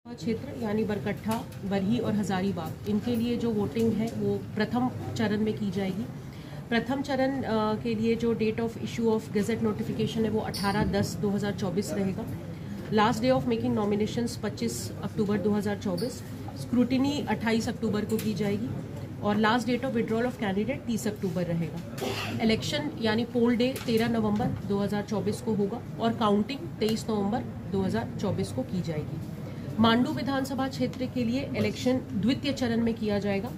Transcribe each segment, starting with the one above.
क्षेत्र यानी बरकट्ठा, बरही और हजारीबाग, इनके लिए जो वोटिंग है वो प्रथम चरण में की जाएगी। प्रथम चरण के लिए जो date of issue of gazette notification है वो 18/10/2024 रहेगा। Last day of making nominations 25 October 2024, scrutiny 28 October को की जाएगी और last date of withdrawal of candidate 30 October रहेगा। इलेक्शन यानी पोल डे 13 नवंबर 2024 को होगा और काउंटिंग 23 नवंबर 2024 को की जाएगी। मांडू विधानसभा क्षेत्र के लिए इलेक्शन द्वितीय चरण में किया जाएगा।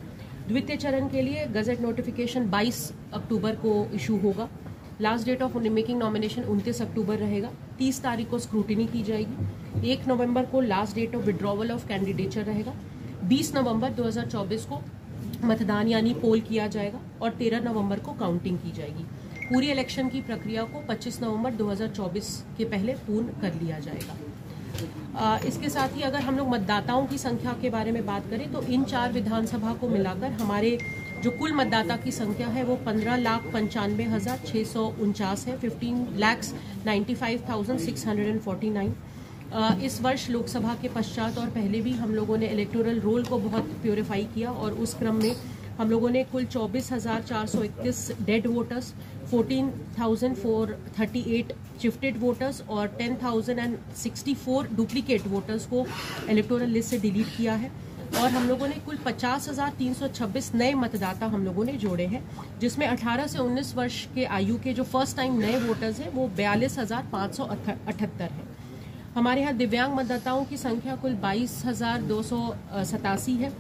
द्वितीय चरण के लिए गजट नोटिफिकेशन 22 अक्टूबर को इशू होगा। Last date of making nomination 29 October रहेगा। 30 तारीख को स्क्रूटिनी की जाएगी। 1 नवंबर को last date of withdrawal of candidature रहेगा। 20 नवंबर 2024 को मतदान यानी पोल किया जाएगा और 13 नवंबर को काउंटिंग की जाएगी। पूरी इलेक्शन की प्रक्रिया को 25 नवंबर 2024 के पहले पूर्ण कर लिया जाएगा। इसके साथ ही अगर हम लोग मतदाताओं की संख्या के बारे में बात करें तो इन 4 विधानसभा को मिलाकर हमारे जो कुल मतदाता की संख्या है वो 15,95,649 है, 15,95,649। इस वर्ष लोकसभा के पश्चात और पहले भी हम लोगों ने इलेक्टोरल रोल को बहुत प्योरीफाई किया और उस क्रम में हम लोगों ने कुल 24,431 डेड वोटर्स, 14,438 शिफ्टेड वोटर्स और 10,064 डुप्लीकेट वोटर्स को इलेक्टोरल लिस्ट से डिलीट किया है और हम लोगों ने कुल 50,326 नए मतदाता हम लोगों ने जोड़े हैं, जिसमें 18 से 19 वर्ष के आयु के जो फर्स्ट टाइम नए वोटर्स हैं वो 42,578 हैं। हमारे यहाँ दिव्यांग मतदाताओं की संख्या कुल 22,287 है।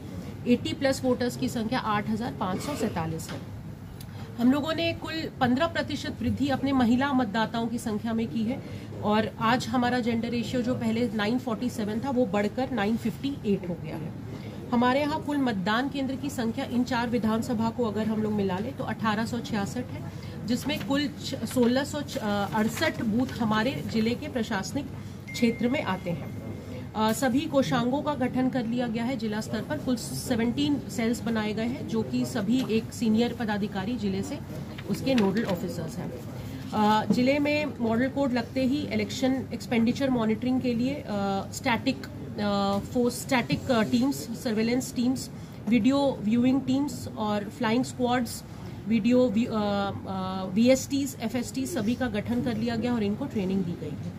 80+ वोटर्स की संख्या 8,547 है। हम लोगों ने कुल 15% वृद्धि अपने महिला मतदाताओं की संख्या में की है और आज हमारा जेंडर रेशियो जो पहले 947 था वो बढ़कर 958 हो गया है। हमारे यहाँ कुल मतदान केंद्र की संख्या इन 4 विधानसभा को अगर हम लोग मिला लें तो 1866 है, जिसमें कुल 1668 बूथ हमारे जिले के प्रशासनिक क्षेत्र में आते हैं। सभी कोषांगों का गठन कर लिया गया है। जिला स्तर पर कुल 17 सेल्स बनाए गए हैं जो कि सभी एक सीनियर पदाधिकारी जिले से उसके नोडल ऑफिसर्स हैं। जिले में मॉडल कोड लगते ही इलेक्शन एक्सपेंडिचर मॉनिटरिंग के लिए static teams, surveillance teams, video viewing teams और flying squads, video VSTs, FSTs सभी का गठन कर लिया गया और इनको ट्रेनिंग दी गई है।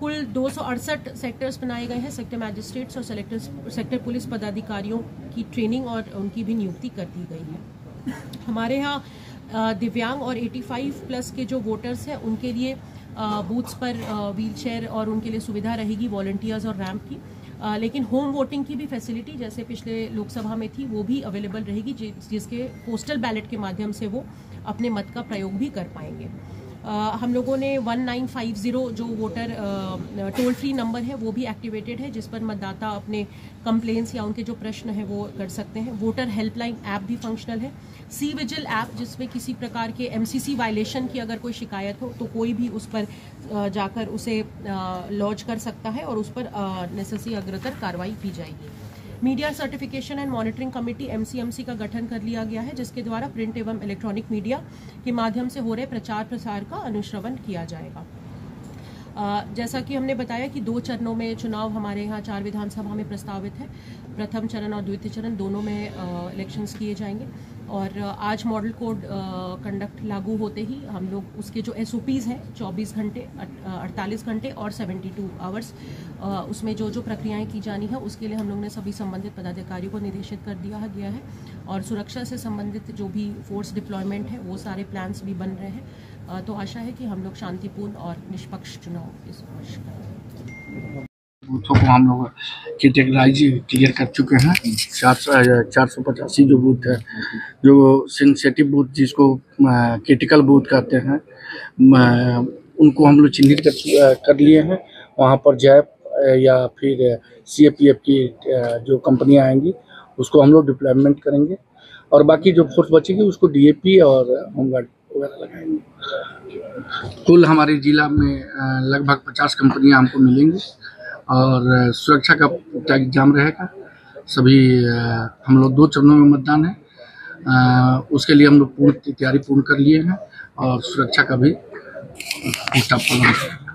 कुल 268 सेक्टर्स बनाए गए हैं। सेक्टर मैजिस्ट्रेट्स और सेक्टर पुलिस पदाधिकारियों की ट्रेनिंग और उनकी भी नियुक्ति कर दी गई है। हमारे यहाँ दिव्यांग और 85+ के जो वोटर्स हैं उनके लिए बूथ्स पर व्हीलचेयर और उनके लिए सुविधा रहेगी वॉलंटियर्स और रैंप की, लेकिन होम वोटिंग की भी फैसिलिटी जैसे पिछले लोकसभा में थी वो भी अवेलेबल रहेगी, जिसके पोस्टल बैलेट के माध्यम से वो अपने मत का प्रयोग भी कर पाएंगे। हम लोगों ने 1950 जो वोटर टोल फ्री नंबर है वो भी एक्टिवेटेड है, जिस पर मतदाता अपने कंप्लेंट्स या उनके जो प्रश्न है वो कर सकते हैं। वोटर हेल्पलाइन ऐप भी फंक्शनल है। सी विजिल ऐप, जिसमें किसी प्रकार के MCC वायलेशन की अगर कोई शिकायत हो तो कोई भी उस पर जाकर उसे लॉन्च कर सकता है और उस पर नेसेसरी अग्रतर कार्रवाई की जाएगी। Media certification and monitoring committee MCMC का गठन कर लिया गया है, जिसके द्वारा प्रिंट एवं इलेक्ट्रॉनिक मीडिया के माध्यम से हो रहे प्रचार प्रसार का अनुश्रवण किया जाएगा। जैसा कि हमने बताया कि 2 चरणों में चुनाव हमारे यहाँ 4 विधानसभा में प्रस्तावित है। प्रथम चरण और द्वितीय चरण दोनों में इलेक्शंस किए जाएंगे और आज मॉडल कोड कंडक्ट लागू होते ही हम लोग उसके जो SOPs हैं 24 घंटे, 48 घंटे और 72 आवर्स, उसमें जो प्रक्रियाएं की जानी है उसके लिए हम लोग ने सभी संबंधित पदाधिकारियों को निर्देशित कर दिया गया है और सुरक्षा से संबंधित जो भी फोर्स डिप्लॉयमेंट है वो सारे प्लान्स भी बन रहे हैं। तो आशा है कि हम लोग शांतिपूर्ण और निष्पक्ष चुनाव इस वर्ष करेंगे। बूथों को हम लोग कैटेगराइज क्लियर कर चुके हैं। 485 जो बूथ है, जो सेंसिटिव बूथ जिसको क्रिटिकल बूथ कहते हैं, उनको हम लोग चिन्हित कर लिए हैं। वहाँ पर जैप या फिर CAPF की जो कंपनियाँ आएंगी उसको हम लोग डिप्लॉयमेंट करेंगे और बाकी जो फोर्स बचेगी उसको DAP और होमगार्ड वगैरह लगाएंगे। कुल हमारे जिला में लगभग 50 कंपनियाँ हमको मिलेंगी और सुरक्षा का पूरा इंतजाम रहेगा। सभी हम लोग 2 चरणों में मतदान है, उसके लिए हम लोग पूरी तैयारी पूर्ण कर लिए हैं और सुरक्षा का भी पूरा पालन करेंगे।